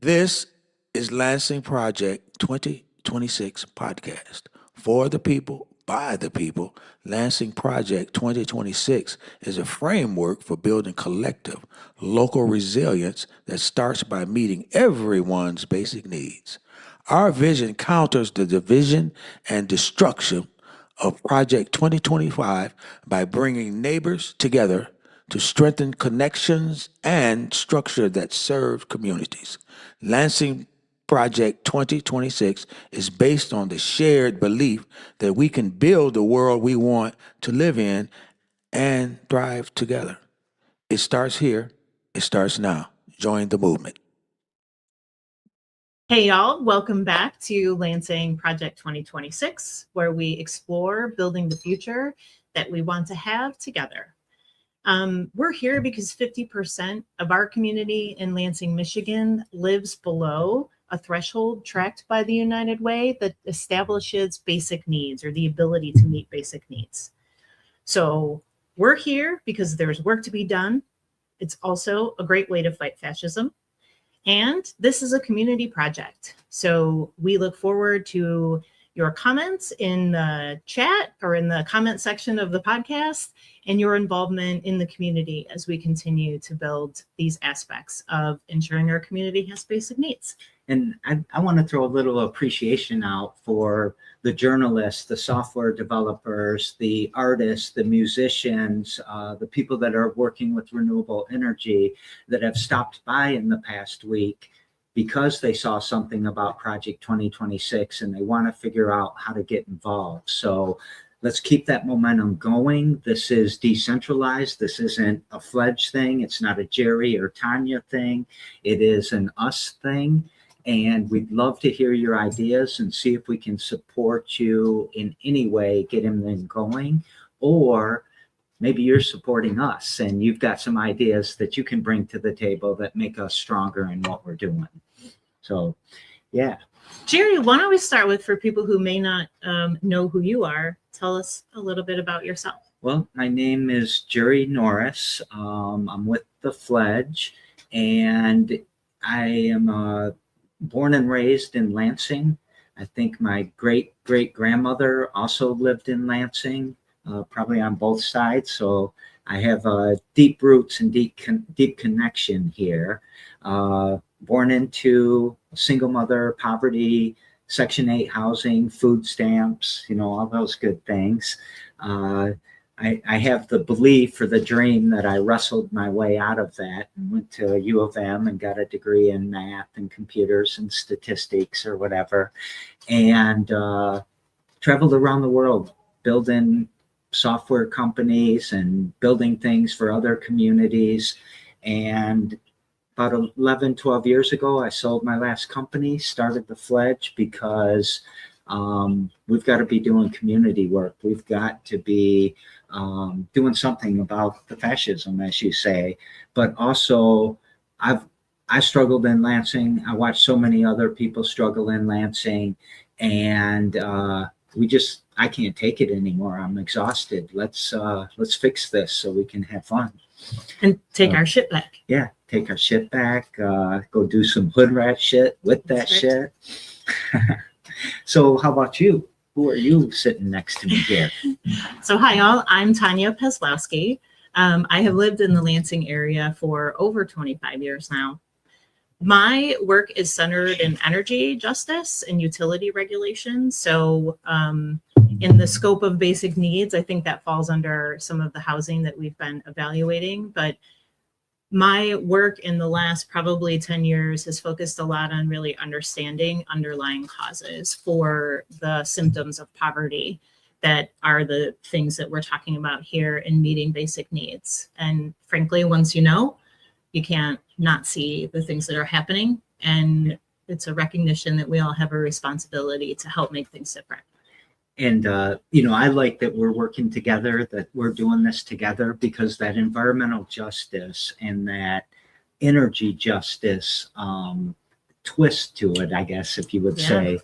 This is Lansing Project 2026 podcast. For the people, by the people, Lansing Project 2026 is a framework for building collective, local resilience that starts by meeting everyone's basic needs. Our vision counters the division and destruction of Project 2025 by bringing neighbors together to strengthen connections and structure that serve communities. Lansing Project 2026 is based on the shared belief that we can build the world we want to live in and thrive together. It starts here, it starts now. Join the movement. Hey, y'all, welcome back to Lansing Project 2026, where we explore building the future that we want to have together. We're here because 50% of our community in Lansing, Michigan lives below a threshold tracked by the United Way that establishes basic needs or the ability to meet basic needs. So we're here because there's work to be done. It's also a great way to fight fascism. And this is a community project. So we look forward to your comments in the chat or in the comment section of the podcast and your involvement in the community as we continue to build these aspects of ensuring our community has basic needs. And I want to throw a little appreciation out for the journalists, the software developers, the artists, the musicians, the people that are working with renewable energy that have stopped by in the past week because they saw something about Project 2026 and they want to figure out how to get involved. So let's keep that momentum going. This is decentralized. This isn't a Fledge thing. It's not a Jerry or Tanya thing. It is an us thing. And we'd love to hear your ideas and see if we can support you in any way, get them going. Or maybe you're supporting us and you've got some ideas that you can bring to the table that make us stronger in what we're doing. So, yeah. Jerry, why don't we start with, for people who may not know who you are, tell us a little bit about yourself. Well, my name is Jerry Norris. I'm with the Fledge, and I am born and raised in Lansing. I think my great-great-grandmother also lived in Lansing, probably on both sides. So I have deep roots and deep connection here. Born into a single mother, poverty, Section 8 housing, food stamps, all those good things. I have the belief or the dream that I wrestled my way out of that and went to U of M and got a degree in math and computers and statistics or whatever, and traveled around the world building software companies and building things for other communities. And about 11, 12 years ago, I sold my last company, started the Fledge because we've got to be doing community work. We've got to be doing something about the fascism, as you say. But also, I struggled in Lansing. I watched so many other people struggle in Lansing, and I can't take it anymore. I'm exhausted. Let's fix this so we can have fun and take our shit back. Yeah, take our shit back. Go do some hood rat shit with that shit. So how about you? Who are you sitting next to me here? So hi, y'all. I'm Tanya Peslowski. I have lived in the Lansing area for over 25 years now. My work is centered in energy justice and utility regulation. So in the scope of basic needs, I think that falls under some of the housing that we've been evaluating. But my work in the last probably 10 years has focused a lot on really understanding underlying causes for the symptoms of poverty that are the things that we're talking about here in meeting basic needs. And frankly, once you can't not see the things that are happening. And it's a recognition that we all have a responsibility to help make things different. And, I like that we're working together, that we're doing this together, because that environmental justice and that energy justice twist to it, I guess, if you would say,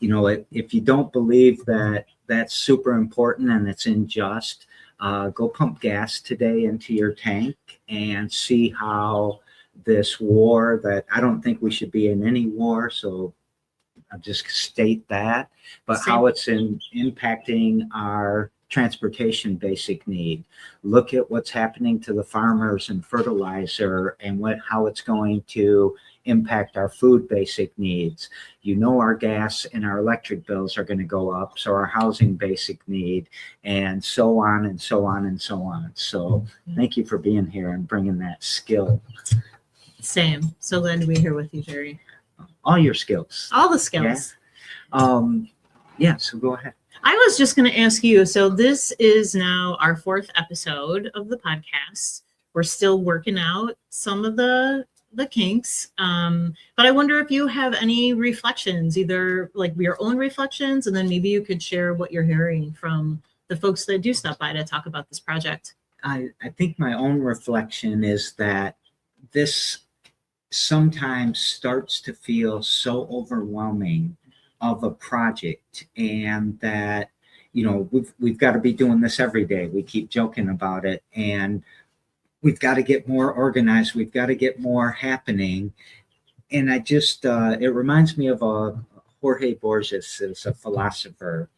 if you don't believe that that's super important and it's unjust, go pump gas today into your tank and see how this war that I don't think we should be in any war. So I'll just state that, but Same. how it's impacting our transportation basic need. Look at what's happening to the farmers and fertilizer and how it's going to impact our food basic needs. You know, our gas and our electric bills are going to go up, so our housing basic need, and so on and so on and so on. So thank you for being here and bringing that skill. Same. So glad to be here with you, Jerry. All your skills. All the skills. Yeah, so go ahead. I was just going to ask you, so this is now our 4th episode of the podcast. We're still working out some of the kinks, but I wonder if you have any reflections, either like your own reflections, and then maybe you could share what you're hearing from the folks that do stop by to talk about this project. I think my own reflection is that this sometimes starts to feel so overwhelming of a project, and that, you know, we've got to be doing this every day. We keep joking about it, and we've got to get more organized. We've got to get more happening. And I just, it reminds me of Jorge Borges, is a philosopher.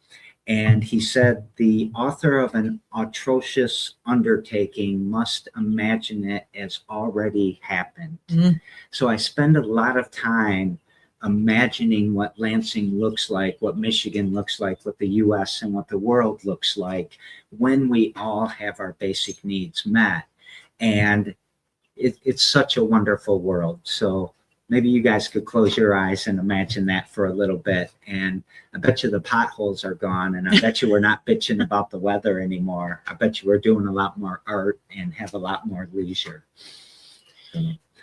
And he said, the author of an atrocious undertaking must imagine it as already happened. Mm. So I spend a lot of time imagining what Lansing looks like, what Michigan looks like, what the US and what the world looks like when we all have our basic needs met. And it's such a wonderful world. So maybe you guys could close your eyes and imagine that for a little bit. And I bet you the potholes are gone. And I bet you we're not bitching about the weather anymore. I bet you we're doing a lot more art and have a lot more leisure.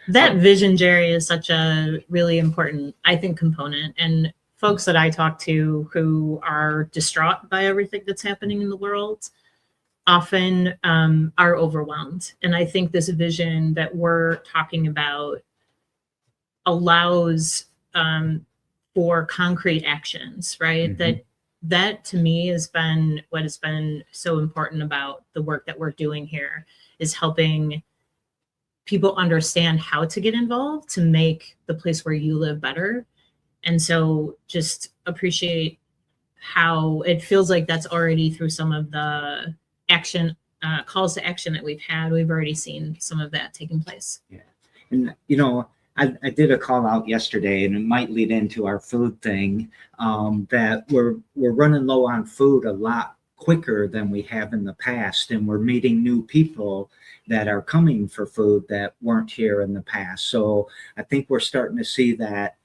That vision, Jerry, is such a really important, I think, component. And folks that I talk to who are distraught by everything that's happening in the world often are overwhelmed. And I think this vision that we're talking about allows for concrete actions, right? Mm-hmm. That to me has been what has been so important about the work that we're doing here, is helping people understand how to get involved to make the place where you live better. And so just appreciate how it feels like that's already through some of the action calls to action that we've had. We've already seen some of that taking place. Yeah. And, you know, I did a call out yesterday, and it might lead into our food thing, that we're running low on food a lot quicker than we have in the past. And we're meeting new people that are coming for food that weren't here in the past. So I think we're starting to see that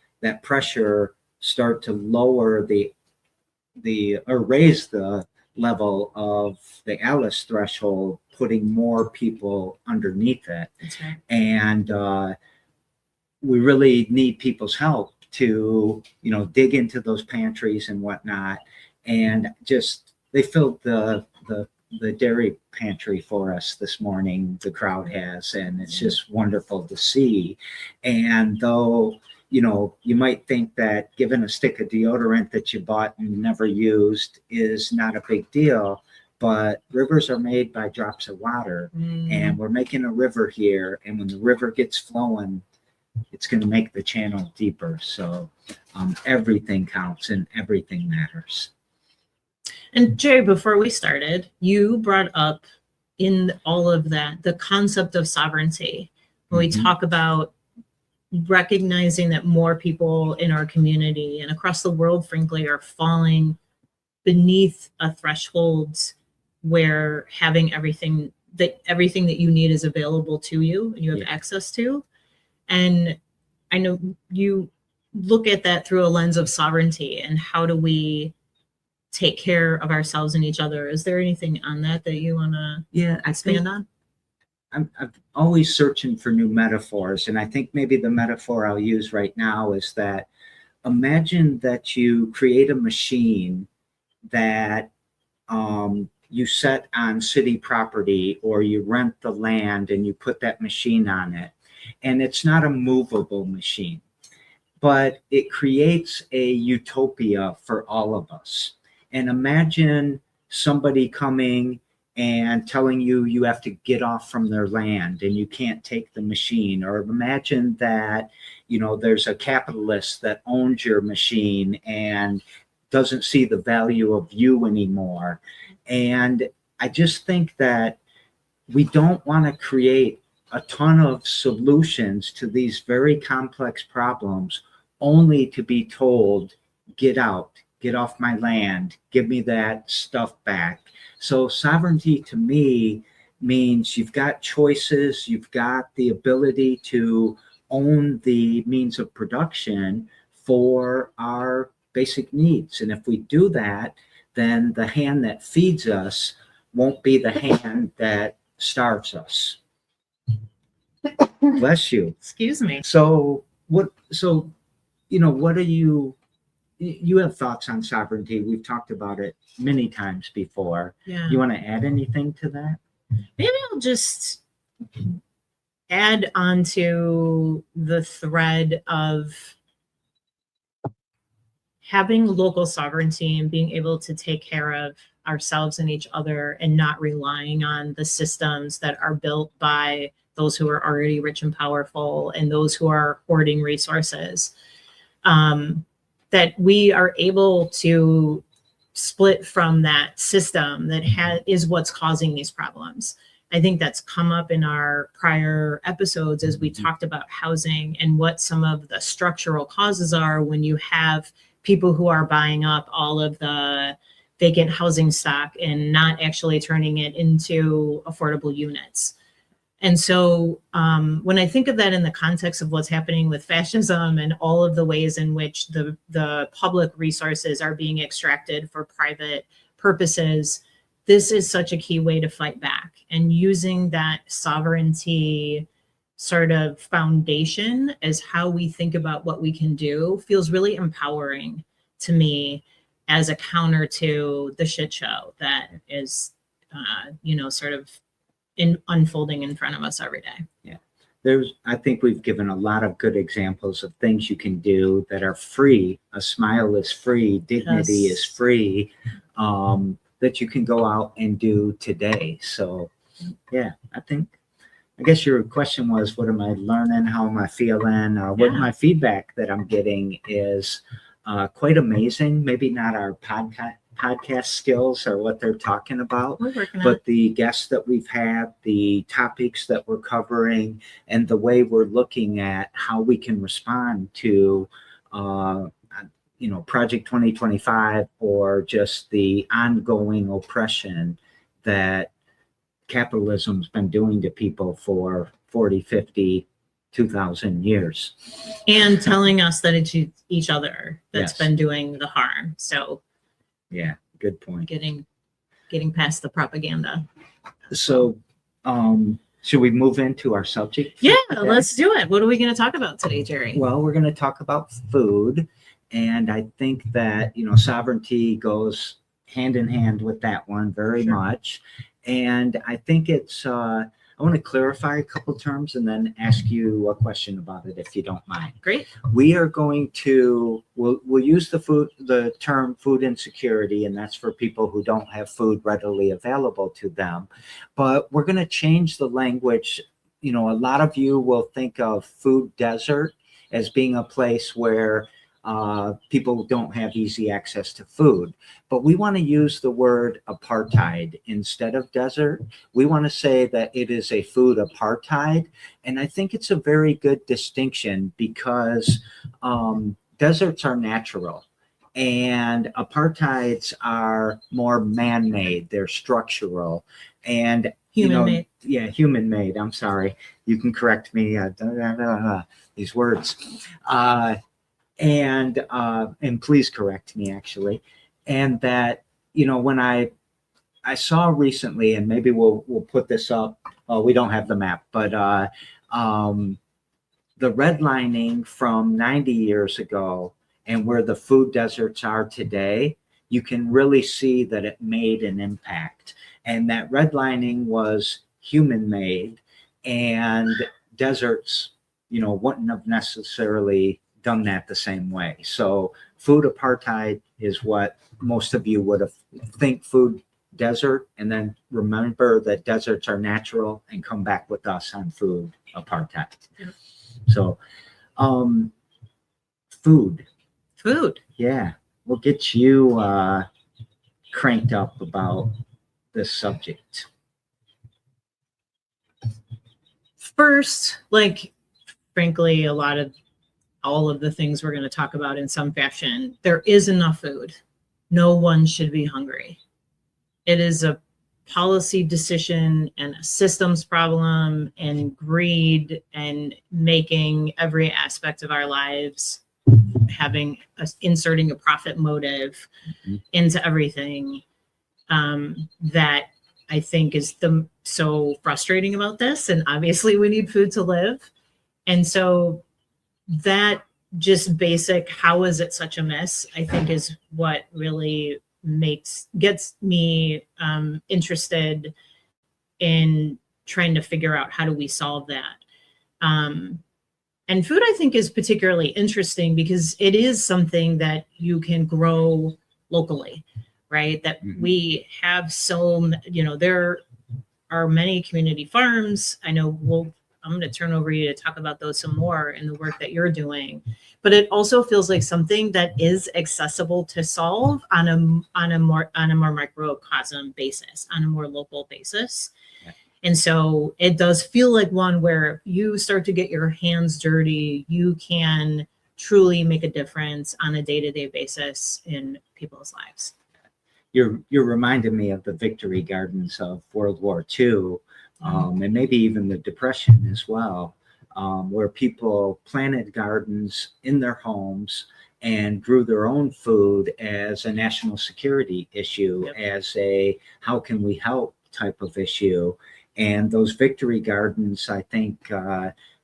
pressure start to lower or raise the level of the Alice threshold, putting more people underneath it. That's right. And we really need people's help to, you know, dig into those pantries and whatnot. And just, they filled the dairy pantry for us this morning, the crowd has, and it's just wonderful to see. And though, you know, you might think that giving a stick of deodorant that you bought and never used is not a big deal, but rivers are made by drops of water, and we're making a river here. And when the river gets flowing, it's going to make the channel deeper. So everything counts and everything matters. And Jerry, before we started, you brought up in all of that the concept of sovereignty. When we talk about recognizing that more people in our community and across the world, frankly, are falling beneath a threshold where having everything that you need is available to you and you have access to. And I know you look at that through a lens of sovereignty and how do we take care of ourselves and each other. Is there anything on that you want to expand on? I'm always searching for new metaphors. And I think maybe the metaphor I'll use right now is that imagine that you create a machine that you set on city property, or you rent the land and you put that machine on it. And it's not a movable machine, but it creates a utopia for all of us. And imagine somebody coming and telling you you have to get off from their land and you can't take the machine. Or imagine that, there's a capitalist that owns your machine and doesn't see the value of you anymore. And I just think that we don't want to create a ton of solutions to these very complex problems only to be told, get out, get off my land, give me that stuff back. So sovereignty to me means you've got choices, you've got the ability to own the means of production for our basic needs. And if we do that, then the hand that feeds us won't be the hand that starves us. Bless you. Excuse me. So what are you have thoughts on sovereignty? We've talked about it many times before. Yeah. You want to add anything to that? Maybe I'll just add on to the thread of having local sovereignty and being able to take care of ourselves and each other and not relying on the systems that are built by those who are already rich and powerful and those who are hoarding resources. That we are able to split from that system that is what's causing these problems. I think that's come up in our prior episodes as we talked about housing and what some of the structural causes are when you have people who are buying up all of the vacant housing stock and not actually turning it into affordable units. And so when I think of that in the context of what's happening with fascism and all of the ways in which the public resources are being extracted for private purposes, this is such a key way to fight back. And using that sovereignty sort of foundation as how we think about what we can do feels really empowering to me as a counter to the shit show that is, sort of unfolding in front of us every day. Yeah. I think we've given a lot of good examples of things you can do that are free. A smile is free, dignity is free, that you can go out and do today. So yeah, I guess your question was, what am I learning? How am I feeling? What my feedback that I'm getting is quite amazing. Maybe not our podcast skills or what they're talking about, but the guests that we've had, the topics that we're covering, and the way we're looking at how we can respond to Project 2025 or just the ongoing oppression that capitalism's been doing to people for 40, 50, 2,000 years. And telling us that it's each other that's been doing the harm. So yeah, good point. Getting past the propaganda. So should we move into our subject? Yeah, let's do it. What are we going to talk about today, Jerry? Well, we're going to talk about food. And I think that, sovereignty goes hand in hand with that one very much. And I think I want to clarify a couple terms and then ask you a question about it, if you don't mind. Great. We are going to, we'll use the term food insecurity, and that's for people who don't have food readily available to them. But we're going to change the language. A lot of you will think of food desert as being a place where people don't have easy access to food. But we want to use the word apartheid instead of desert. We want to say that it is a food apartheid. And I think it's a very good distinction because deserts are natural and apartheids are more man-made. They're structural and human-made. Human-made. I'm sorry. You can correct me. These words. And please correct me actually. And that, when I saw recently, and maybe we'll put this up, we don't have the map, but the redlining from 90 years ago and where the food deserts are today, you can really see that it made an impact. And that redlining was human made, and deserts, wouldn't have necessarily done that the same way. So food apartheid is what most of you would have think food desert, and then remember that deserts are natural and come back with us on food apartheid. Yep. So, food. Food. Yeah, we'll get you cranked up about this subject. First, like, frankly, all of the things we're going to talk about in some fashion, there is enough food. No one should be hungry. It is a policy decision and a systems problem and greed and making every aspect of our lives inserting a profit motive into everything that I think is so frustrating about this. And obviously we need food to live. And so that just basic, how is it such a mess, I think is what really gets me interested in trying to figure out how do we solve that. And food, I think, is particularly interesting because it is something that you can grow locally, right? That we have there are many community farms. I know I'm going to turn over you to talk about those some more in the work that you're doing. But it also feels like something that is accessible to solve on a more microcosm basis, on a more local basis. Yeah. And so it does feel like one where you start to get your hands dirty, you can truly make a difference on a day-to-day basis in people's lives. You're reminding me of the victory gardens of World War II. And maybe even the Depression as well, where people planted gardens in their homes and grew their own food as a national security issue, yep. As a how can we help type of issue. And those victory gardens, I think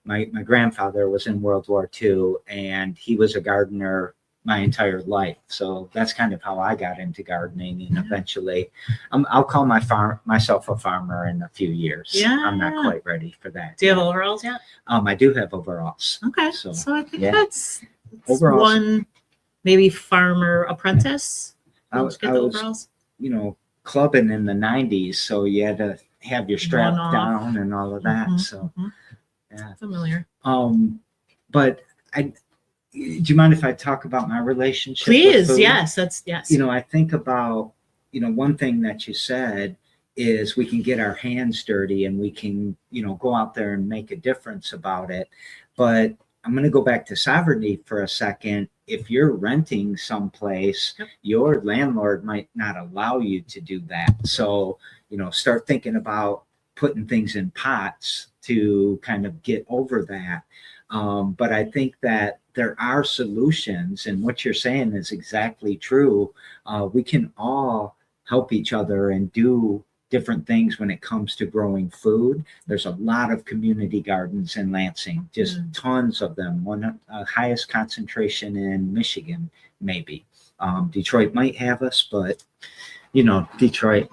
my grandfather was in World War II, and he was a gardener my entire life. So that's kind of how I got into gardening, and eventually I'll call myself a farmer in a few years. Yeah. I'm not quite ready for that. Do you have overalls yet? I do have overalls. Okay. So I think that's overalls. One maybe farmer apprentice. I was, overalls? Clubbing in the 90s. So you had to have your strap down and all of that. Yeah. Familiar. But do you mind if I talk about my relationship? Please, with food? Yes. I think about, one thing that you said is we can get our hands dirty and we can, go out there and make a difference about it. But I'm going to go back to sovereignty for a second. If you're renting someplace, yep. Your landlord might not allow you to do that. So, start thinking about putting things in pots to kind of get over that. But I think that there are solutions, and what you're saying is exactly true. We can all help each other and do different things when it comes to growing food. There's a lot of community gardens in Lansing, just tons of them. One highest concentration in Michigan, maybe. Detroit might have us, but Detroit.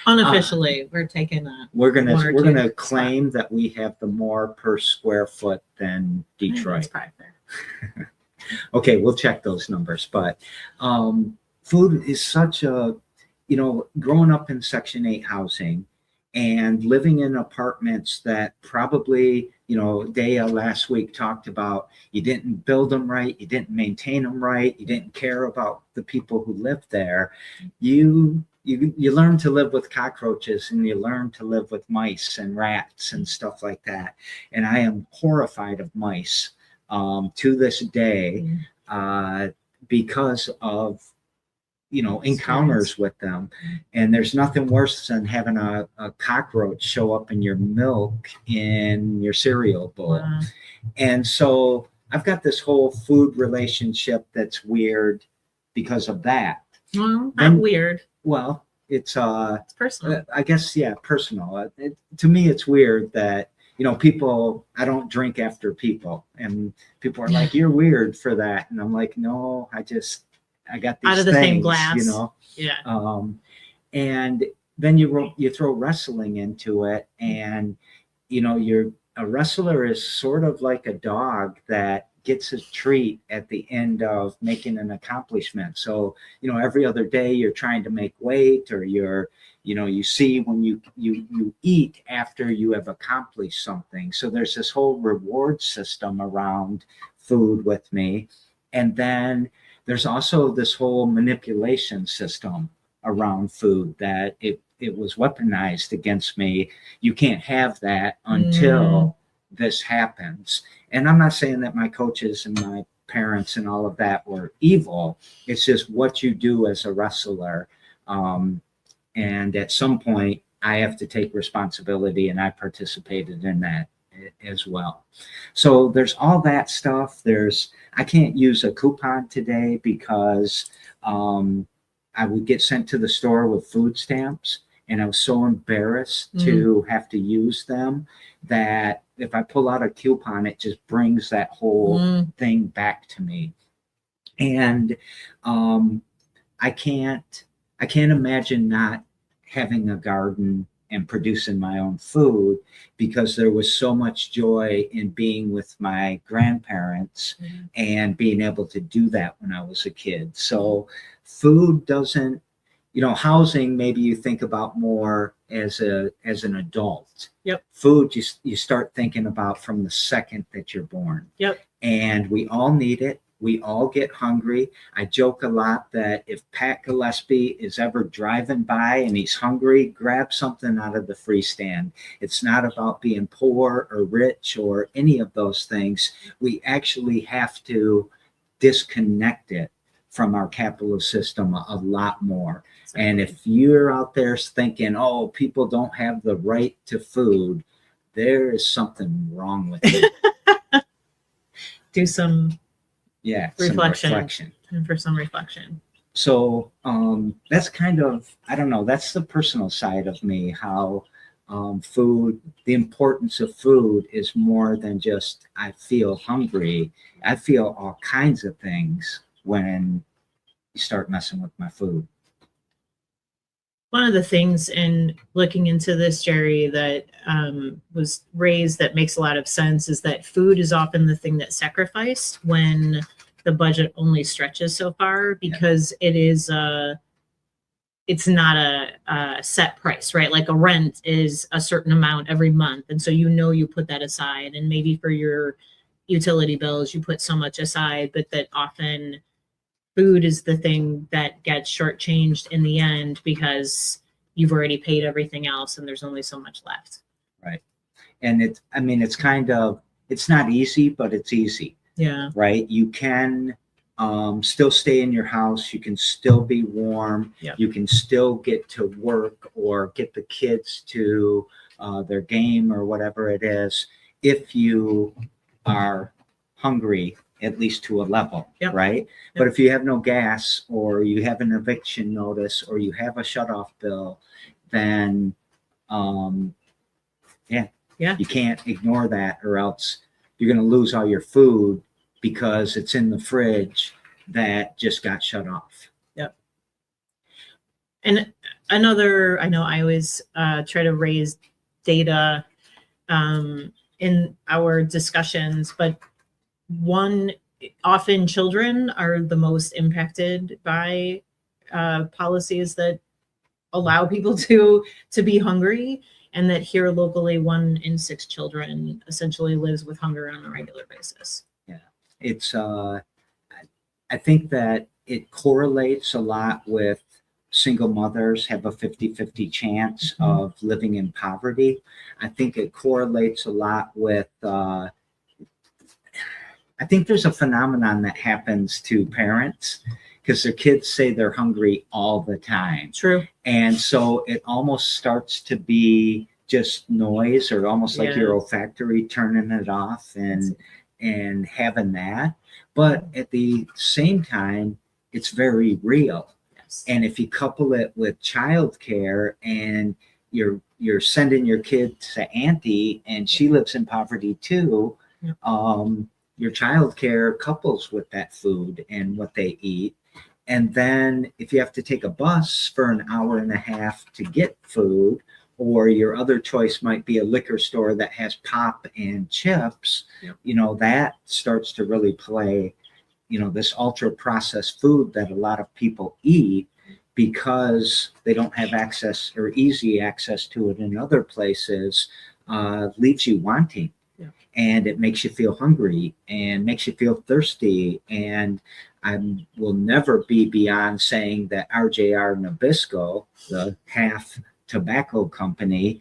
Unofficially, we're taking we're gonna claim that we have the more per square foot than Detroit. That's probably fair. Okay, we'll check those numbers, but food is such a, growing up in Section 8 housing and living in apartments that probably, Dea last week talked about, you didn't build them right, you didn't maintain them right, you didn't care about the people who lived there. You learn to live with cockroaches, and you learn to live with mice and rats and stuff like that. And I am horrified of mice to this day because of, encounters with them. And there's nothing worse than having a cockroach show up in your milk in your cereal bowl. Wow. And so I've got this whole food relationship that's weird because of that. Well, not weird. Well, it's personal. I guess, yeah, personal. To me, it's weird that, people, I don't drink after people, and people are like, you're weird for that. And I'm like, no, I got these out of the things, same glass. Yeah. And then you throw wrestling into it, and, a wrestler is sort of like a dog that gets a treat at the end of making an accomplishment. So, every other day you're trying to make weight, or you see when you eat after you have accomplished something. So there's this whole reward system around food with me. And then there's also this whole manipulation system around food that it was weaponized against me. You can't have that until this happens. And I'm not saying that my coaches and my parents and all of that were evil. It's just what you do as a wrestler. And at some point, I have to take responsibility, and I participated in that as well. So there's all that stuff. I can't use a coupon today because I would get sent to the store with food stamps, and I was so embarrassed to have to use them that if I pull out a coupon, it just brings that whole thing back to me. And I can't imagine not having a garden and producing my own food, because there was so much joy in being with my grandparents and being able to do that when I was a kid. So food doesn't, housing, maybe you think about more as an adult. Yep. Food, you start thinking about from the second that you're born. Yep. And we all need it. We all get hungry. I joke a lot that if Pat Gillespie is ever driving by and he's hungry, grab something out of the free stand. It's not about being poor or rich or any of those things. We actually have to disconnect it from our capitalist system a lot more. Exactly. And if you're out there thinking, oh, people don't have the right to food, there is something wrong with it. Do some reflection. And for some reflection. So that's kind of, I don't know, that's the personal side of me, how food, the importance of food is more than just I feel hungry. I feel all kinds of things when you start messing with my food. One of the things in looking into this, Jerry, that was raised that makes a lot of sense is that food is often the thing that's sacrificed when the budget only stretches so far, because it's not a set price, right? Like a rent is a certain amount every month. And so you put that aside, and maybe for your utility bills, you put so much aside, but that often food is the thing that gets shortchanged in the end because you've already paid everything else and there's only so much left. Right. And it's not easy, but it's easy. Yeah. Right. You can still stay in your house. You can still be warm. Yep. You can still get to work or get the kids to their game or whatever it is, if you are hungry, at least to a level. Yep. Right. Yep. But if you have no gas, or you have an eviction notice, or you have a shutoff bill, then you can't ignore that, or else you're going to lose all your food because it's in the fridge that just got shut off. Yep. And another, I know I always try to raise data in our discussions, but often children are the most impacted by policies that allow people to be hungry, and that here locally 1 in 6 children essentially lives with hunger on a regular basis. Yeah, it's I think that it correlates a lot with single mothers have a 50-50 chance of living in poverty. I think it correlates a lot with I think there's a phenomenon that happens to parents because their kids say they're hungry all the time. True. And so it almost starts to be just noise, or almost like your olfactory turning it off and having that. But at the same time, it's very real. Yes. And if you couple it with childcare, and you're sending your kid to auntie and she lives in poverty too, your child care couples with that food and what they eat. And then if you have to take a bus for an hour and a half to get food, or your other choice might be a liquor store that has pop and chips, Yep. That starts to really play, this ultra processed food that a lot of people eat because they don't have access or easy access to it in other places, leaves you wanting. Yeah. And it makes you feel hungry and makes you feel thirsty. And I will never be beyond saying that RJR Nabisco, the half tobacco company,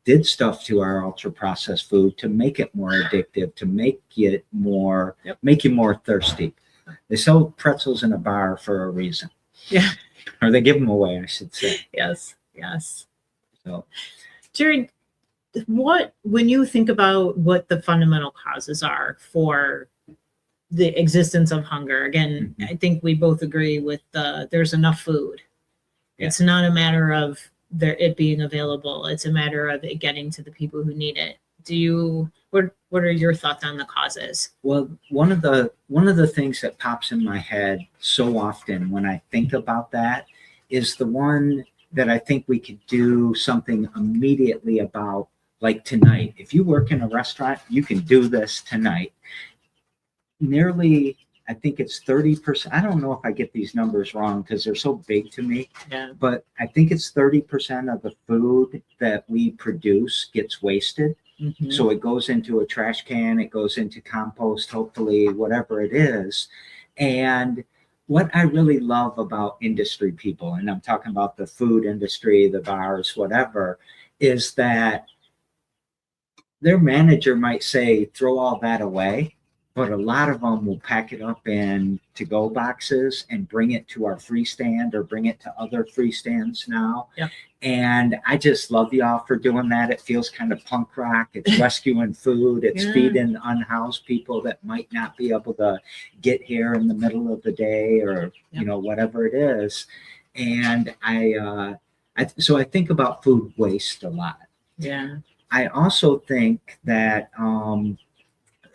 did stuff to our ultra processed food to make it more addictive, to make it more, Yep. make you more thirsty. They sell pretzels in a bar for a reason. Yeah. Or they give them away, I should say. Yes. Yes. So, Jerry, when you think about what the fundamental causes are for the existence of hunger, again, Mhm. I think we both agree with there's enough food. Yeah. It's not a matter of it being available. It's a matter of it getting to the people who need it. What are your thoughts on the causes? well, one of the things that pops in my head so often when I think about that is the one that I think we could do something immediately about, like tonight. If you work in a restaurant, you can do this tonight. Nearly, I think it's 30%. I don't know if I get these numbers wrong because they're so big to me, Yeah. but I think it's 30% of the food that we produce gets wasted. Mhm. So it goes into a trash can, it goes into compost, hopefully, whatever it is. And what I really love about industry people, and I'm talking about the food industry, the bars, whatever, is that their manager might say, throw all that away, but a lot of them will pack it up in to-go boxes and bring it to our free stand or bring it to other free stands now. Yep. And I just love y'all for doing that. It feels kind of punk rock. It's rescuing food. It's Yeah. feeding unhoused people that might not be able to get here in the middle of the day or, Yep. Whatever it is. And so I think about food waste a lot. Yeah. I also think that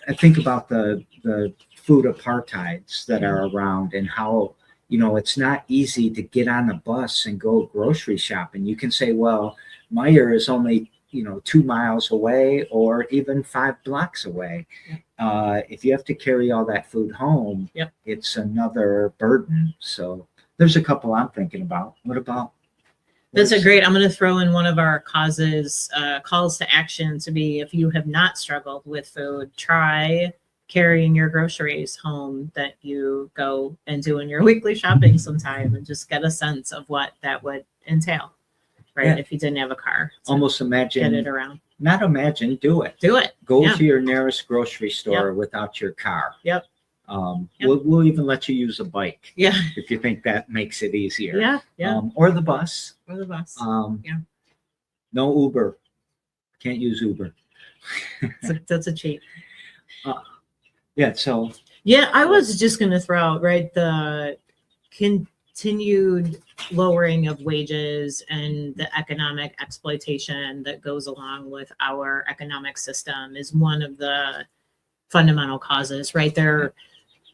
I think about the food apartheids that are around and how it's not easy to get on a bus and go grocery shopping. You can say, well, Meyer is only 2 miles away or even 5 blocks away. If you have to carry all that food home, Yep. it's another burden. So there's a couple I'm thinking about. What about? That's a great. I'm going to throw in one of our causes, calls to action to be, if you have not struggled with food, try carrying your groceries home that you go and doing your weekly shopping sometime and just get a sense of what that would entail, right? Yeah. If you didn't have a car, Almost imagine, get it around. not imagine, do it. Do it. Go Yeah. to your nearest grocery store without your car. Yep. We'll even let you use a bike Yeah. if you think that makes it easier. Yeah. Yeah. Or the bus. Or the bus. Yeah. No Uber. Can't use Uber. That's a cheat. Yeah. So. Yeah, I was just going to throw out, right, the continued lowering of wages and the economic exploitation that goes along with our economic system is one of the fundamental causes, right?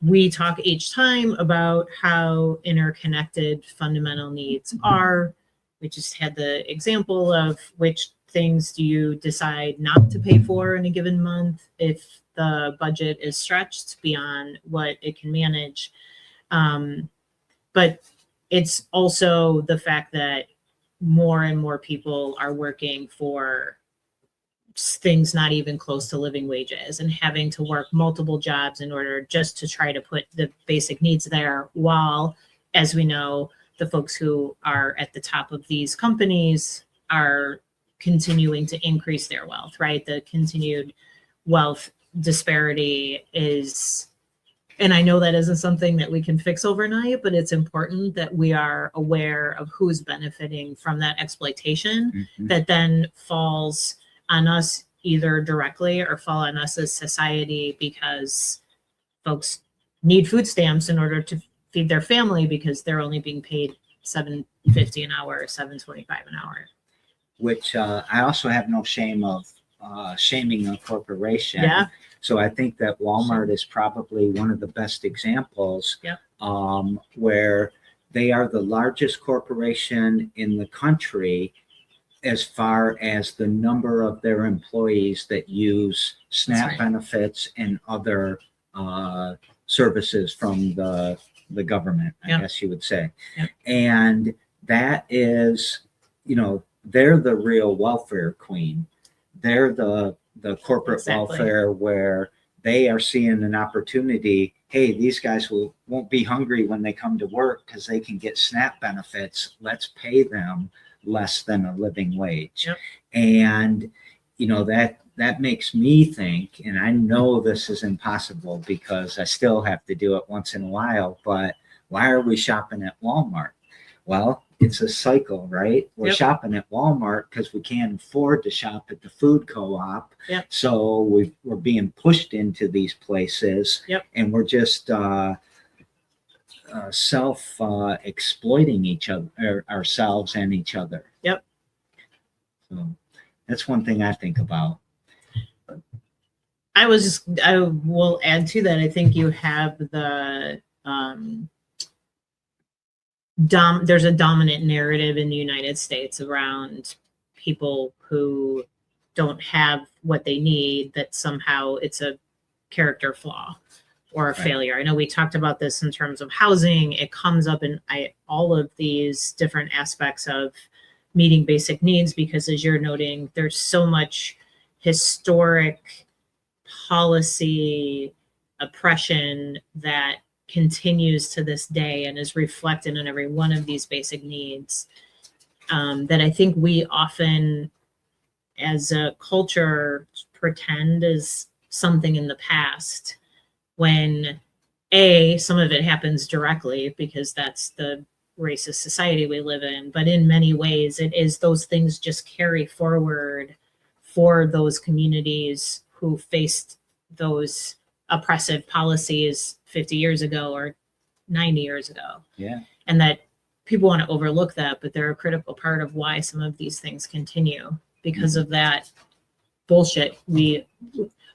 We talk each time about how interconnected fundamental needs are. We just had the example of which things do you decide not to pay for in a given month if the budget is stretched beyond what it can manage. But it's also the fact that more and more people are working for things not even close to living wages and having to work multiple jobs in order just to try to put the basic needs there, while, as we know, the folks who are at the top of these companies are continuing to increase their wealth, right? The continued wealth disparity is, and I know that isn't something that we can fix overnight, but it's important that we are aware of who's benefiting from that exploitation that then falls on us either directly or fall on us as society, because folks need food stamps in order to feed their family because they're only being paid $7.50 an hour or $7.25 an hour. Which I also have no shame of shaming a corporation. Yeah. So I think that Walmart is probably one of the best examples. Yep. Where they are the largest corporation in the country, as far as the number of their employees that use SNAP right. benefits and other services from the government, I Yep. guess you would say. Yep. And that is, they're the real welfare queen. They're the corporate Exactly. welfare where they are seeing an opportunity. Hey, these guys won't be hungry when they come to work because they can get SNAP benefits. Let's pay them less than a living wage. Yep. And that makes me think, and I know this is impossible because I still have to do it once in a while, but why are we shopping at Walmart? Well, it's a cycle, right? We're Yep. shopping at Walmart because we can't afford to shop at the food co-op. Yep. So we're being pushed into these places. Yep. And we're just exploiting each other, ourselves and each other. Yep. So that's one thing I think about. I will add to that. I think you have the there's a dominant narrative in the United States around people who don't have what they need, that somehow it's a character flaw or a failure. I know we talked about this in terms of housing. It comes up in all of these different aspects of meeting basic needs, because as you're noting, there's so much historic policy oppression that continues to this day and is reflected in every one of these basic needs, that I think we often as a culture pretend is something in the past, when some of it happens directly because that's the racist society we live in, but in many ways it is those things just carry forward for those communities who faced those oppressive policies 50 years ago or 90 years ago. Yeah. And that people want to overlook that, but they're a critical part of why some of these things continue, because of that bullshit.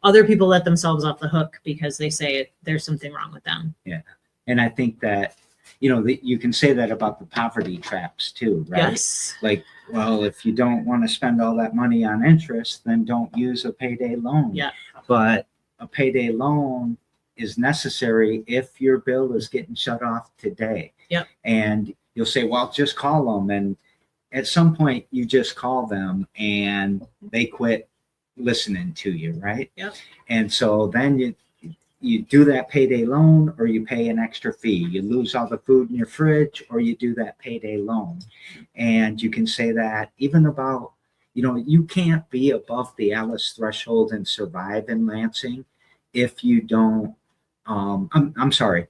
Other people let themselves off the hook because they say there's something wrong with them. Yeah. And I think that, you can say that about the poverty traps too, right? Yes. Like, well, if you don't want to spend all that money on interest, then don't use a payday loan. Yeah. But a payday loan is necessary if your bill is getting shut off today. Yep. And you'll say, well, just call them. And at some point you just call them and they quit listening to you, right? Yep. And so then you do that payday loan, or you pay an extra fee. You lose all the food in your fridge, or you do that payday loan. And you can say that even about, you can't be above the Alice threshold and survive in Lansing if you don't, I'm sorry,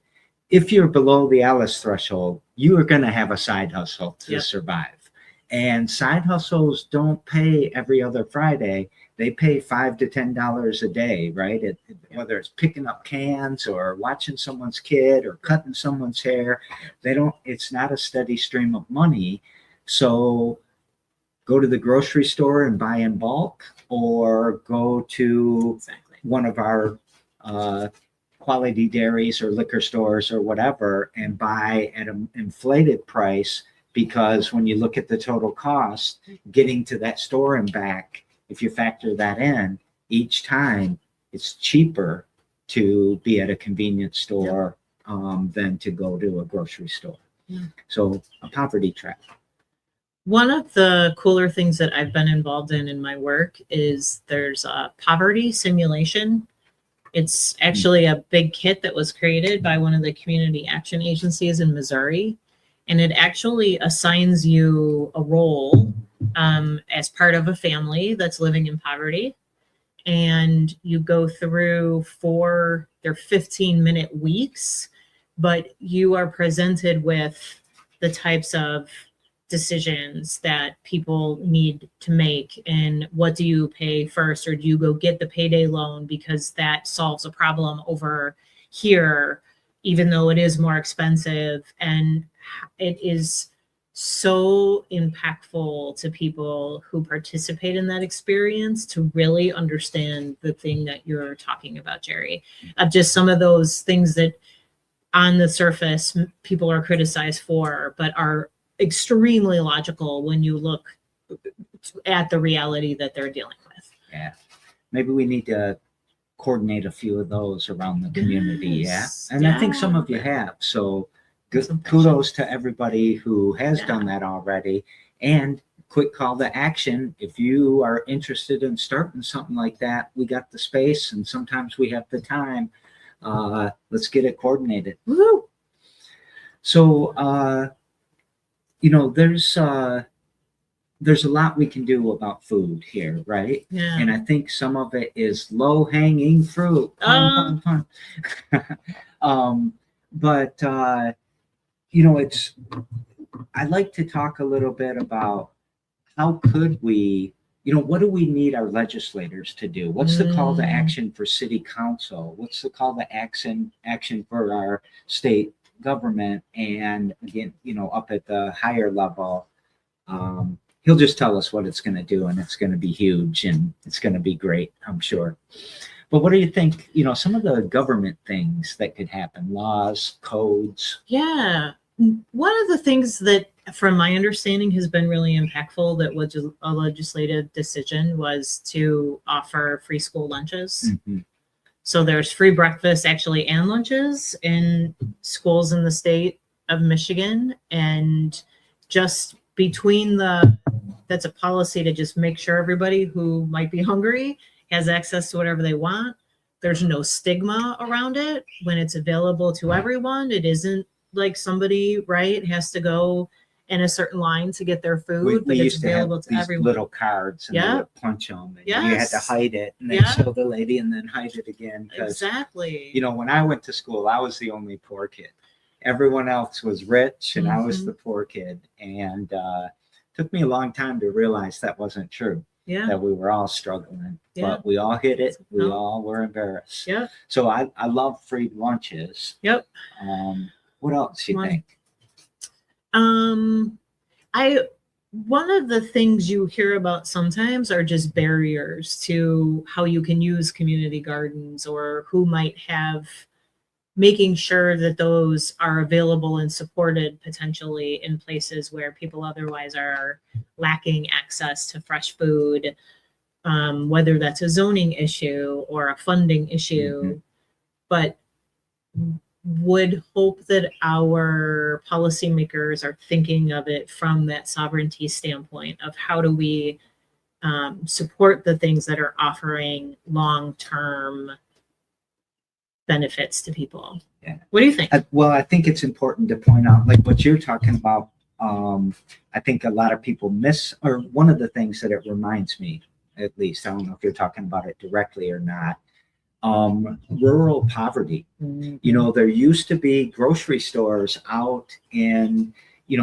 if you're below the Alice threshold, you are going to have a side hustle to survive. And side hustles don't pay every other Friday. They pay $5 to $10 a day, right? Whether it's picking up cans or watching someone's kid or cutting someone's hair, it's not a steady stream of money. So go to the grocery store and buy in bulk, or go to one of our quality dairies or liquor stores or whatever and buy at an inflated price, because when you look at the total cost, getting to that store and back, if you factor that in, each time it's cheaper to be at a convenience store than to go to a grocery store. Yeah. So a poverty trap. One of the cooler things that I've been involved in my work is there's a poverty simulation. It's actually a big kit that was created by one of the community action agencies in Missouri. And it actually assigns you a role as part of a family that's living in poverty. And you go through they're 15-minute weeks, but you are presented with the types of decisions that people need to make. And what do you pay first? Or do you go get the payday loan because that solves a problem over here, even though it is more expensive? And it is so impactful to people who participate in that experience to really understand the thing that you're talking about, Jerry, of just some of those things that on the surface people are criticized for, but are extremely logical when you look at the reality that they're dealing with. Yeah. Maybe we need to coordinate a few of those around the community. Yes. Yeah. And I think Yeah. some of you have. So good, Some kudos to everybody who has Yeah. done that already. And quick call to action. If you are interested in starting something like that, we got the space and sometimes we have the time. Let's get it coordinated. Woo. So, there's a lot we can do about food here, right? Yeah. And I think some of it is low hanging fruit. Pun, pun, pun. But it's. I like to talk a little bit about how could we. What do we need our legislators to do? What's the call to action for city council? What's the call to action for our state government? And again, up at the higher level, he'll just tell us what it's going to do, and it's going to be huge, and it's going to be great, I'm sure. But what do you think? Some of the government things that could happen, laws, codes. Yeah. One of the things that, from my understanding, has been really impactful that was a legislative decision was to offer free school lunches. Mm-hmm. So there's free breakfast actually and lunches in schools in the state of Michigan. And just between that's a policy to just make sure everybody who might be hungry has access to whatever they want. There's no stigma around it when it's available to everyone. It isn't like somebody, right, has to go in a certain line to get their food, We but it's used to have available to these everyone. little cards, and they would punch them, and you had to Yes. hide it, and then Yeah. show the lady, and then hide it again. Exactly. When I went to school, I was the only poor kid. Everyone else was rich, and I was the poor kid. And took me a long time to realize that wasn't true. Yeah. That we were all struggling, Yeah. but we all hit it. We No. all were embarrassed. Yep. So I love free lunches. Yep. What else you think? One of the things you hear about sometimes are just barriers to how you can use community gardens, or who might have, making sure that those are available and supported potentially in places where people otherwise are lacking access to fresh food, whether that's a zoning issue or a funding issue. Mm-hmm. But would hope that our policymakers are thinking of it from that sovereignty standpoint of how do we support the things that are offering long-term benefits to people. Yeah. What do you think? Well, I think it's important to point out, like what you're talking about. I think a lot of people miss, or one of the things that it reminds me, at least, I don't know if you're talking about it directly or not, rural poverty. Mm-hmm. There used to be grocery stores out in,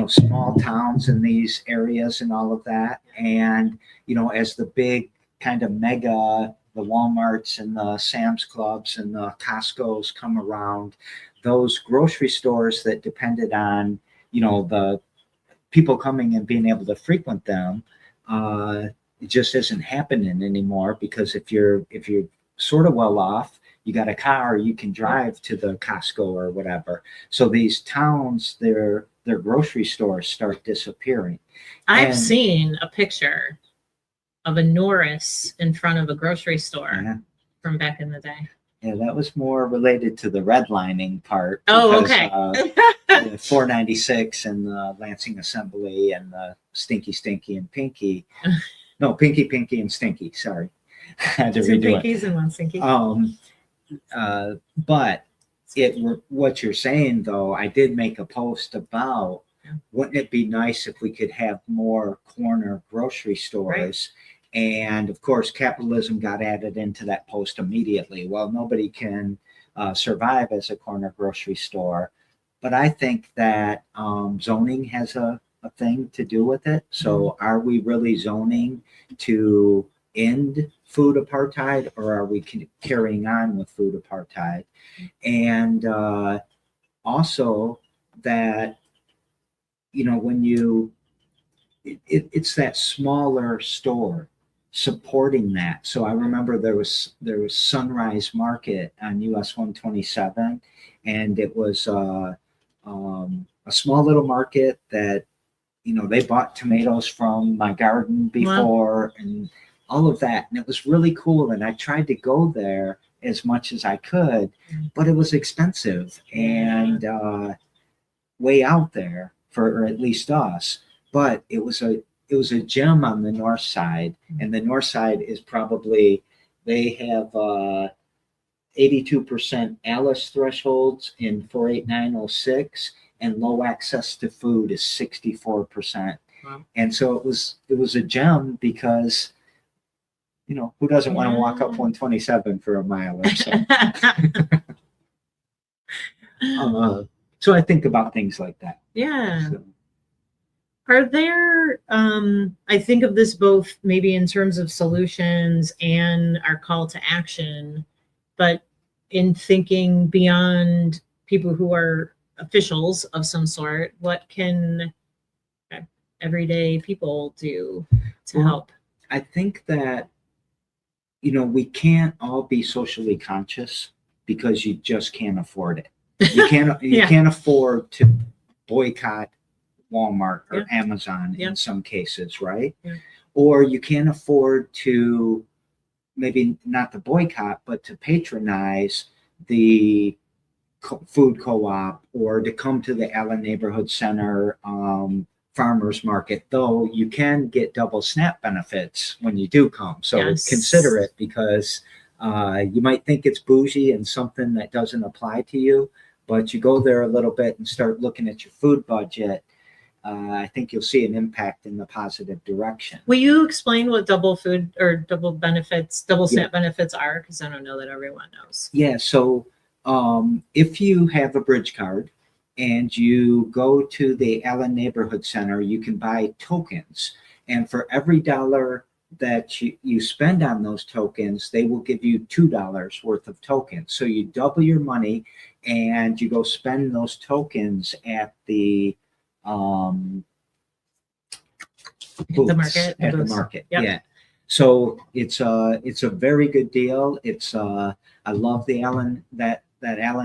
small towns in these areas and all of that. And, as the big kind of mega, the Walmarts and the Sam's Clubs and the Costco's come around, those grocery stores that depended on, the people coming and being able to frequent them, it just isn't happening anymore, because if you're sort of well off, you got a car, you can drive to the Costco or whatever. So these towns, their grocery stores start disappearing. I've seen a picture of a Norris in front of a grocery store from back in the day. Yeah, that was more related to the redlining part. Oh, because, okay. 496 and the Lansing Assembly and the Stinky and Pinky. No, Pinky and Stinky. Sorry. I had to Two redo pinkies and one stinky. But what you're saying, though, I did make a post about, wouldn't it be nice if we could have more corner grocery stores? Right. And of course, capitalism got added into that post immediately. Well, nobody can survive as a corner grocery store. But I think that zoning has a thing to do with it. So are we really zoning to end food apartheid, or are we carrying on with food apartheid? And also that, when it's that smaller store supporting that. So I remember there was Sunrise Market on US 127, and it was a small little market that they bought tomatoes from my garden before and all of that. And it was really cool. And I tried to go there as much as I could, but it was expensive and way out there for at least us. But it was a gem on the north side, and the north side is probably they have 82% ALICE thresholds in 48906, and low access to food is 64%. Wow. And so it was a gem because who doesn't want to walk up 127 for a mile or so? So I think about things like that. Yeah. So, Are there, I think of this both maybe in terms of solutions and our call to action, but in thinking beyond people who are officials of some sort, what can everyday people do to help? I think that, we can't all be socially conscious because you just can't afford it. You can't afford to boycott Walmart or Amazon in some cases, right? Yeah. Or you can't afford to maybe not the boycott, but to patronize the food co-op or to come to the Allen Neighborhood Center farmers market, though you can get double SNAP benefits when you do come. So consider it, because you might think it's bougie and something that doesn't apply to you, but you go there a little bit and start looking at your food budget. I think you'll see an impact in the positive direction. Will you explain what double food or double SNAP benefits are? Because I don't know that everyone knows. Yeah. So if you have a bridge card and you go to the Allen Neighborhood Center, you can buy tokens. And for every dollar that you spend on those tokens, they will give you $2 worth of tokens. So you double your money and you go spend those tokens at the market. Yep. Yeah. So it's a very good deal. I love the Allen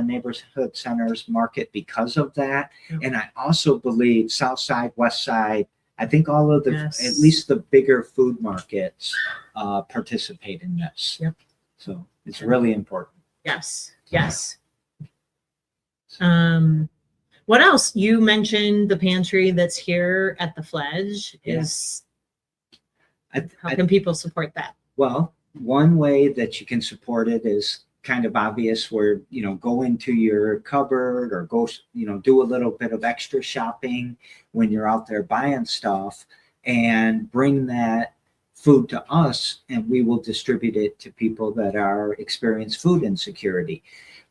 Neighborhood Center's market because of that. Yep. And I also believe South Side, West Side, I think all of at least the bigger food markets participate in this. Yep. So it's really important. Yes. What else? You mentioned the pantry that's here at the Fledge. How can people support that? Well, one way that you can support it is kind of obvious, where go into your cupboard or go do a little bit of extra shopping when you're out there buying stuff, and bring that food to us, and we will distribute it to people that are experience food insecurity.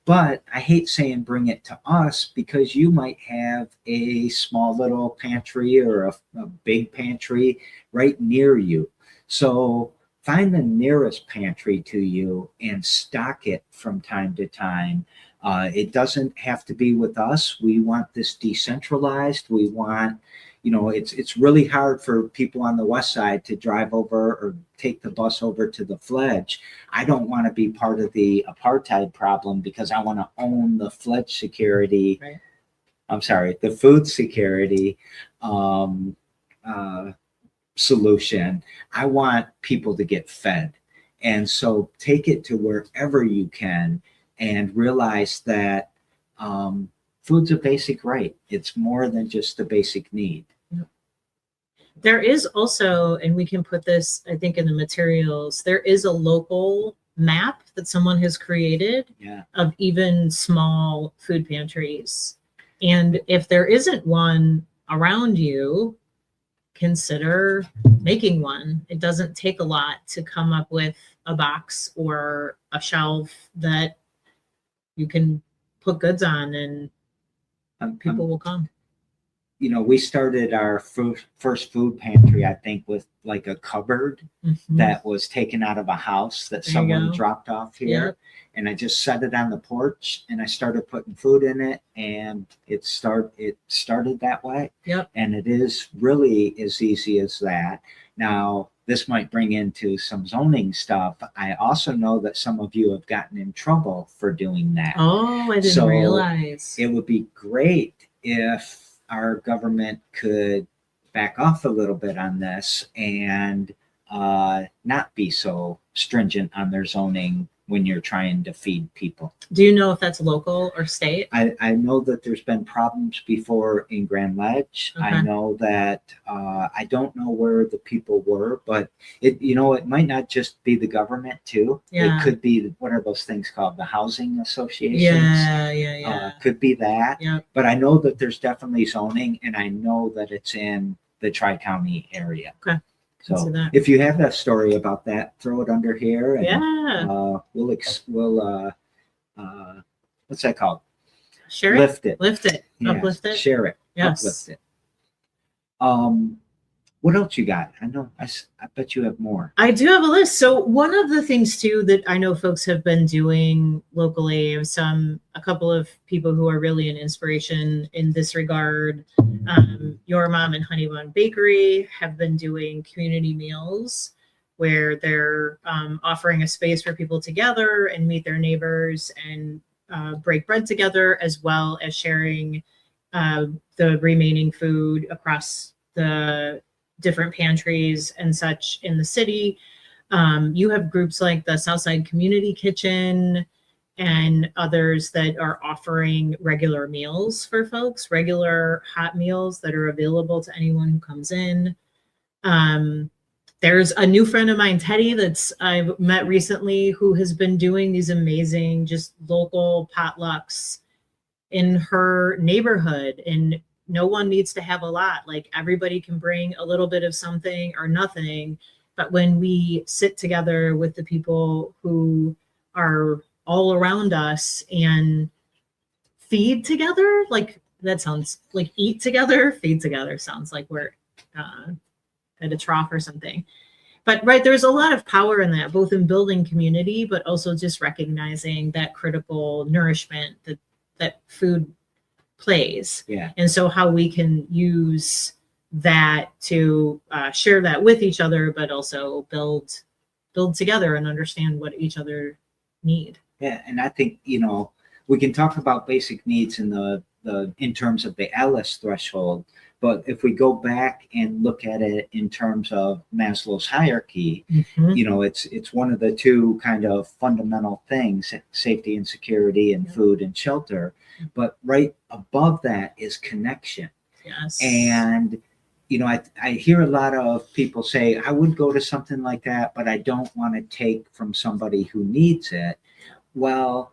But I hate saying bring it to us, because you might have a small little pantry or a big pantry right near you. So find the nearest pantry to you and stock it from time to time. It doesn't have to be with us. We want this decentralized. We want, it's really hard for people on the west side to drive over or take the bus over to the Fledge. I don't want to be part of the apartheid problem, because I want to own the Fledge security. Right. I'm sorry, the food security solution. I want people to get fed. And so take it to wherever you can and realize that food's a basic right. It's more than just a basic need. There is also, and we can put this, I think, in the materials, there is a local map that someone has created of even small food pantries. And if there isn't one around you, consider making one. It doesn't take a lot to come up with a box or a shelf that you can put goods on, and people will come. We started our first food pantry, I think, with like a cupboard that was taken out of a house that someone dropped off here. Yep. And I just set it on the porch and I started putting food in it, and it started that way. Yep. And it is really as easy as that. Now, this might bring into some zoning stuff. I also know that some of you have gotten in trouble for doing that. Oh, I didn't realize. It would be great if our government could back off a little bit on this and not be so stringent on their zoning when you're trying to feed people. Do you know if that's local or state? I know that there's been problems before in Grand Ledge. Okay. I know that I don't know where the people were, but it might not just be the government too. Yeah. It could be, what are those things called? The housing associations. Yeah. Could be that. Yeah. But I know that there's definitely zoning, and I know that it's in the Tri-County area. Okay. So if you have a story about that, throw it under here, and we'll what's that called? Share it. Lift it. Lift it. Yeah, Uplift it. Share it. Yes. Uplift it. What else you got? I know. I bet you have more. I do have a list. So one of the things too that I know folks have been doing locally, a couple of people who are really an inspiration in this regard. Your Mom and Honey Bun Bakery have been doing community meals where they're offering a space for people to gather and meet their neighbors and break bread together, as well as sharing the remaining food across the different pantries and such in the city. You have groups like the Southside Community Kitchen and others that are offering regular meals for folks, regular hot meals that are available to anyone who comes in. There's a new friend of mine, Teddy, I've met recently, who has been doing these amazing, just local potlucks in her neighborhood. And no one needs to have a lot. Like, everybody can bring a little bit of something or nothing. But when we sit together with the people who are all around us and feed together, like, that sounds like eat together, feed together sounds like we're at a trough or something. But right, there's a lot of power in that, both in building community, but also just recognizing that critical nourishment that food plays. Yeah. And so how we can use that to share that with each other, but also build together and understand what each other need. Yeah, and I think we can talk about basic needs in terms of the Ellis threshold, but if we go back and look at it in terms of Maslow's hierarchy, it's one of the two kind of fundamental things: safety and security, and food and shelter. But right above that is connection. Yes. And I hear a lot of people say, I would go to something like that, but I don't want to take from somebody who needs it. Well,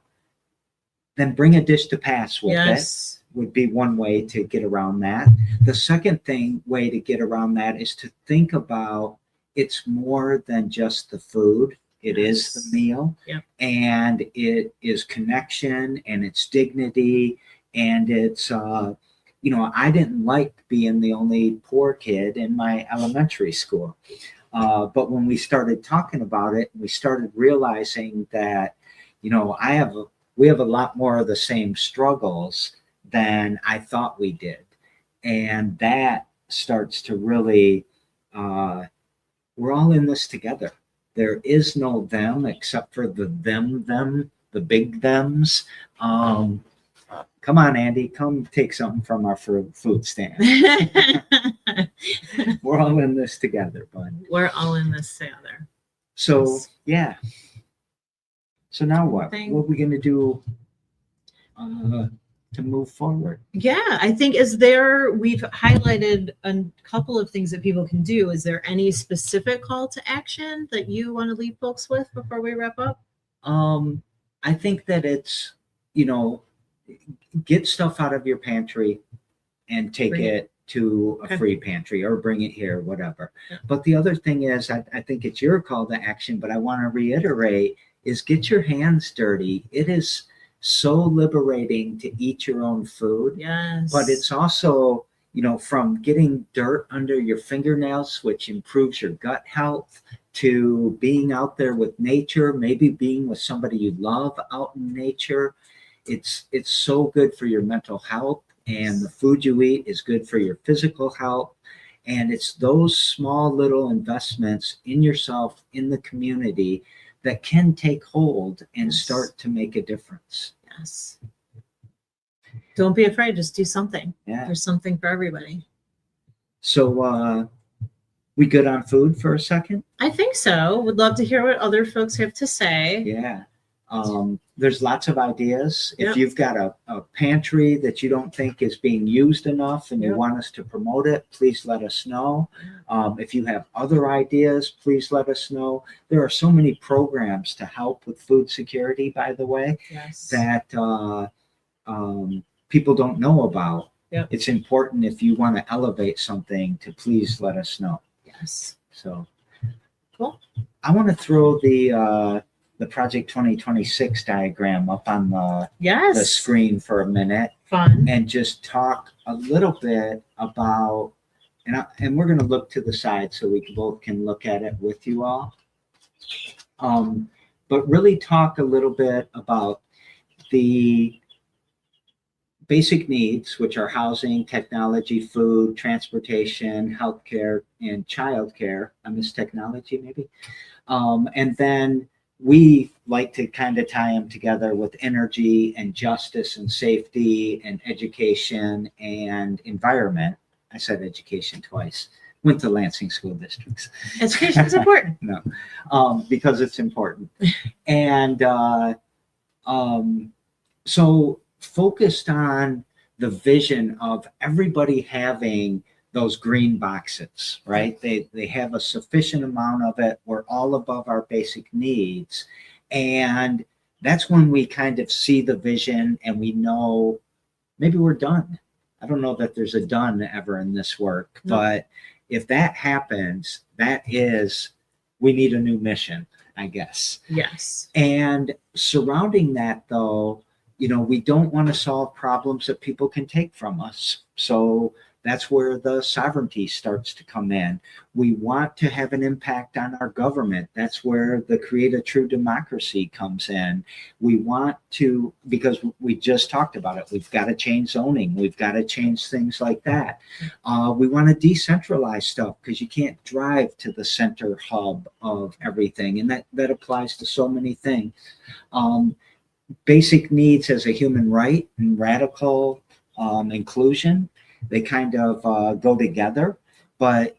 then bring a dish to pass with it would be one way to get around that. The second way to get around that is to think about it's more than just the food. It is the meal, and it is connection, and it's dignity, and it's I didn't like being the only poor kid in my elementary school, but when we started talking about it, we started realizing that we have a lot more of the same struggles than I thought we did, and that starts to really we're all in this together. There is no them except for the the big thems. Come on, Andy, come take something from our food stand. We're all in this together, bud. We're all in this together. So, yeah. So now what? What are we going to do to move forward? Yeah, I think we've highlighted a couple of things that people can do. Is there any specific call to action that you want to leave folks with before we wrap up? I think that it's, get stuff out of your pantry and take it to a free pantry, or bring it here, whatever. Yeah. But the other thing is, I think it's your call to action, but I want to reiterate, is get your hands dirty. It is so liberating to eat your own food. Yes. But it's also, from getting dirt under your fingernails, which improves your gut health, to being out there with nature, maybe being with somebody you love out in nature. It's so good for your mental health, and the food you eat is good for your physical health. And it's those small little investments in yourself, in the community, that can take hold and start to make a difference. Yes. Don't be afraid. Just do something. Yeah. There's something for everybody. So we good on food for a second? I think so. Would love to hear what other folks have to say. Yeah. There's lots of ideas. Yep. If you've got a pantry that you don't think is being used enough and you Yep. want us to promote it, please let us know. If you have other ideas, please let us know. There are so many programs to help with food security, by the way, Yes. that people don't know about. Yep. It's important if you want to elevate something to please let us know. Yes. So Cool. I want to throw the Project 2026 diagram up on the Yes. screen for a minute Fun. and just talk a little bit about, and we're going to look to the side so we both can look at it with you all. But really talk a little bit about the basic needs, which are housing, technology, food, transportation, healthcare, and childcare. I miss technology, maybe. And then we like to kind of tie them together with energy and justice and safety and education and environment. I said education twice. Went to Lansing school districts. Education is important. No, because it's important. And so focused on the vision of everybody having those green boxes, right? They have a sufficient amount of it. We're all above our basic needs. And that's when we kind of see the vision and we know maybe we're done. I don't know that there's a done ever in this work, No. but if that happens, that is, we need a new mission, I guess. Yes. And surrounding that, though, we don't want to solve problems that people can take from us. So that's where the sovereignty starts to come in. We want to have an impact on our government. That's where the create a true democracy comes in. We want to, because we just talked about it, we've got to change zoning. We've got to change things like that. We want to decentralize stuff because you can't drive to the center hub of everything. And that applies to so many things. Basic needs as a human right and radical inclusion, they kind of go together. But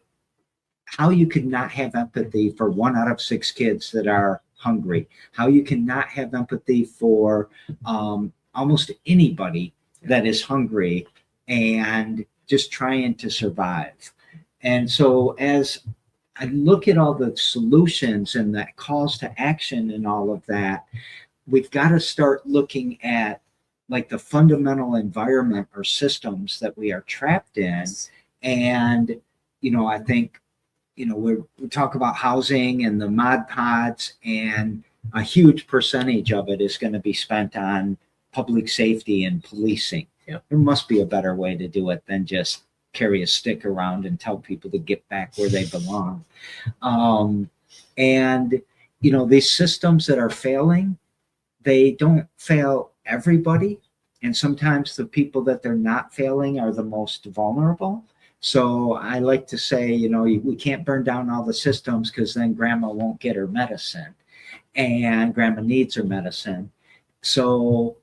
how you could not have empathy for 1 out of 6 kids that are hungry, how you cannot have empathy for almost anybody that is hungry and just trying to survive. And so as I look at all the solutions and the calls to action and all of that, we've got to start looking at like the fundamental environment or systems that we are trapped in. And, I think, we talk about housing and the mod pods, and a huge percentage of it is going to be spent on public safety and policing. Yep. There must be a better way to do it than just carry a stick around and tell people to get back where they belong. And, these systems that are failing, they don't fail everybody. And sometimes the people that they're not failing are the most vulnerable. So I like to say, we can't burn down all the systems because then grandma won't get her medicine and grandma needs her medicine. So,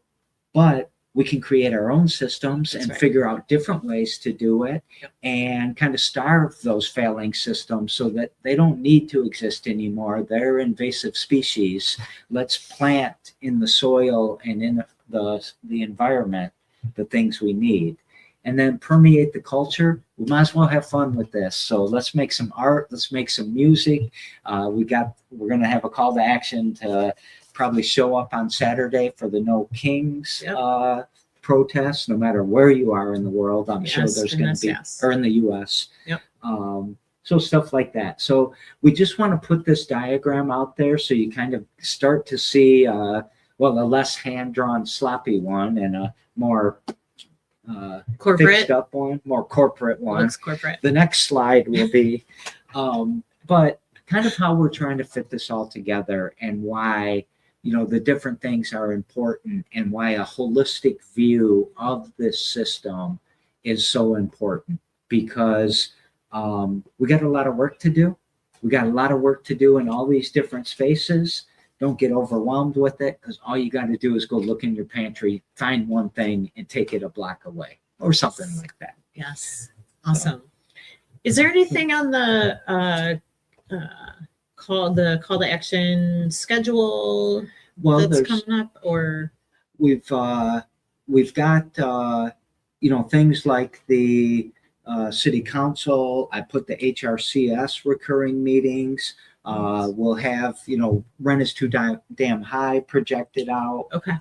but we can create our own systems and figure out different ways to do it and kind of starve those failing systems so that they don't need to exist anymore. They're invasive species. Let's plant in the soil and in the environment the things we need, and then permeate the culture. We might as well have fun with this. So let's make some art. Let's make some music. We're going to have a call to action to probably show up on Saturday for the No Kings protest, no matter where you are in the world. I'm sure there's going to be, or in the US. Yep. So stuff like that. So we just want to put this diagram out there so you kind of start to see, a less hand-drawn sloppy one and a more corporate, fixed up one, more corporate one. Looks corporate. The next slide will be, but kind of how we're trying to fit this all together and why, the different things are important and why a holistic view of this system is so important, because we got a lot of work to do. We got a lot of work to do in all these different spaces. Don't get overwhelmed with it, because all you got to do is go look in your pantry, find one thing and take it a block away or something like that. Yes. Awesome. Is there anything on the call to action schedule Well, that's there's coming up, or we've got things like the city council. I put the HRCS recurring meetings. We'll have rent is too damn high projected out okay?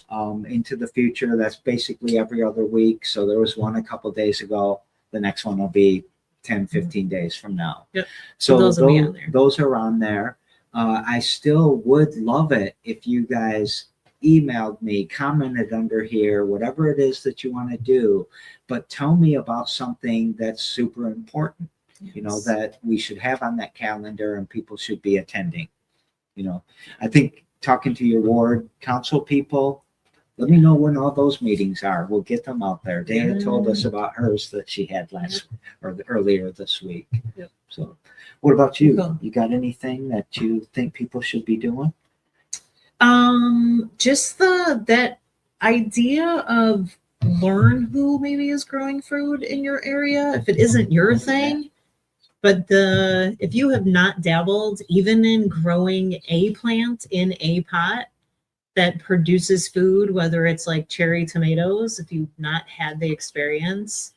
into the future. That's basically every other week. So there was one a couple days ago. The next one will be 10, 15 days from now. Yep. So those will be on there. Those are on there. I still would love it if you guys emailed me, commented under here, whatever it is that you want to do, but tell me about something that's super important, Yes. that we should have on that calendar and people should be attending. I think talking to your ward council people, let me know when all those meetings are. We'll get them out there. Dana told us about hers that she had earlier this week. Yep. So what about you? Cool. You got anything that you think people should be doing? Just that idea of learn who maybe is growing food in your area if it isn't your thing. But if you have not dabbled even in growing a plant in a pot that produces food, whether it's like cherry tomatoes, if you've not had the experience,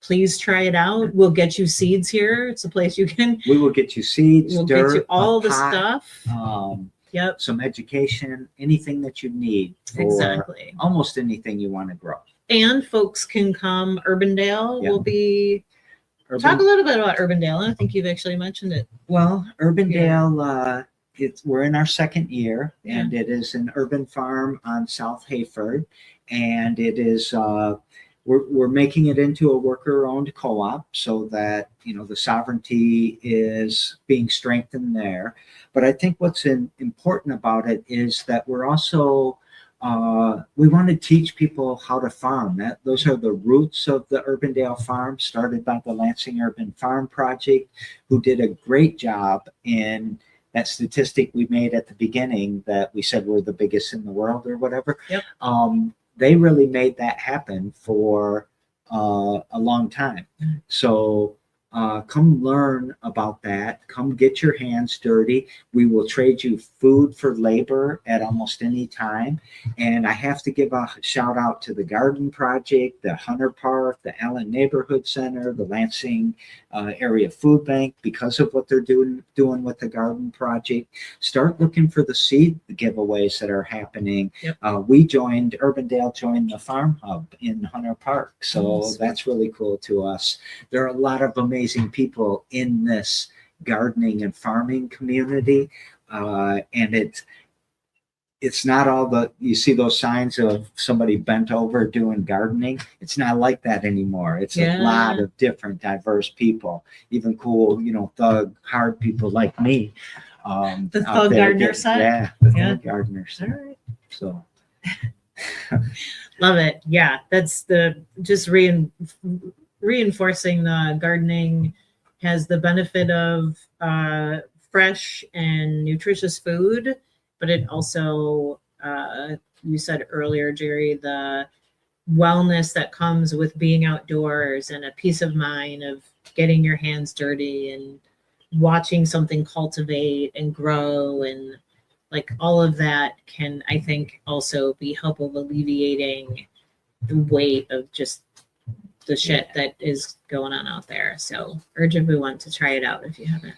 please try it out. We'll get you seeds here. It's a place you can. We will get you seeds, We'll dirt, get you all the pot, stuff. Yep. some education, anything that you need for Exactly. almost anything you want to grow. And folks can come. Urbandale will be. Talk a little bit about Urbandale. I think you've actually mentioned it. Well, Urbandale, we're in our second year, and it is an urban farm on South Hayford, and it is we're making it into a worker-owned co-op so that the sovereignty is being strengthened there. But I think what's important about it is that we're also we want to teach people how to farm. Those are the roots of the Urbandale Farm, started by the Lansing Urban Farm Project, who did a great job in that statistic we made at the beginning that we said we're the biggest in the world or whatever. Yep. They really made that happen for a long time. So come learn about that. Come get your hands dirty. We will trade you food for labor at almost any time. And I have to give a shout out to the Garden Project, the Hunter Park, the Allen Neighborhood Center, the Lansing Area Food Bank, because of what they're doing with the Garden Project. Start looking for the seed giveaways that are happening. Yep. Urbandale joined the Farm Hub in Hunter Park. So Yes. that's really cool to us. There are a lot of amazing people in this gardening and farming community, and it's not all you see those signs of somebody bent over doing gardening. It's not like that anymore. It's a lot of different diverse people, even cool thug hard people like me. The thug gardener set. Thug gardener set. All right. So love it. Yeah, that's just reinforcing the gardening has the benefit of fresh and nutritious food, but it also, you said earlier, Jerry, the wellness that comes with being outdoors and a peace of mind of getting your hands dirty and watching something cultivate and grow, and like all of that can, I think, also be help of alleviating the weight of just the shit that is going on out there. So urge everyone to try it out if you haven't.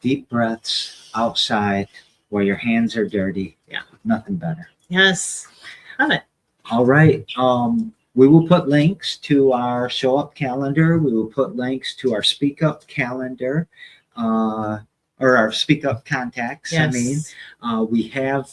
Deep breaths outside where your hands are dirty. Yeah. Nothing better. Yes. Love it. All right. We will put links to our show up calendar. We will put links to our speak up calendar, or our speak up contacts. Yes. We have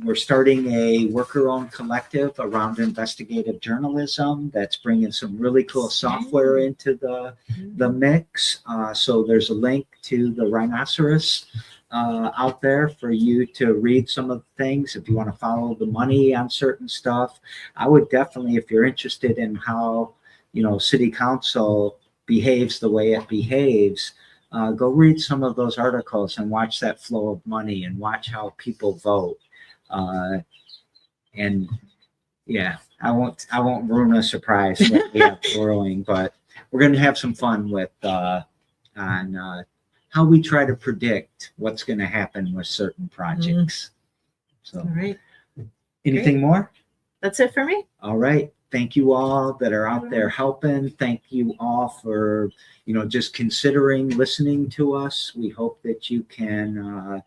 we're starting a worker-owned collective around investigative journalism that's bringing some really cool software into the mix. So there's a link to the Rhinoceros out there for you to read some of the things if you want to follow the money on certain stuff. I would definitely, if you're interested in how city council behaves the way it behaves, go read some of those articles and watch that flow of money and watch how people vote. And yeah, I won't ruin a surprise that we have growing, but we're going to have some fun with on how we try to predict what's going to happen with certain projects. So, All right. anything more? That's it for me. All right. Thank you all that are out there helping. Thank you all for, just considering listening to us. We hope that you can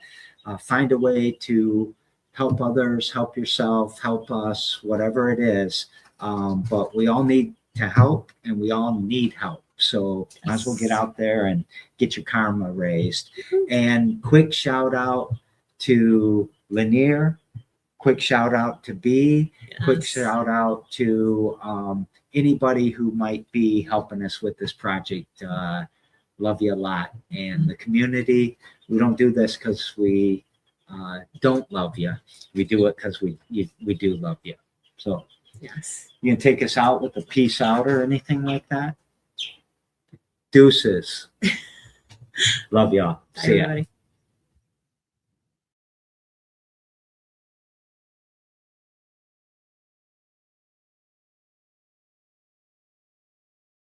find a way to help others, help yourself, help us, whatever it is. But we all need to help, and we all need help. So might as well get out there and get your karma raised. And quick shout out to Lanier. Quick shout out to B. Quick shout out to anybody who might be helping us with this project. Love you a lot. And the community, we don't do this because we don't love you. We do it because we do love you. So Yes. you can take us out with a peace out or anything like that. Deuces. Love y'all. See ya. Everybody.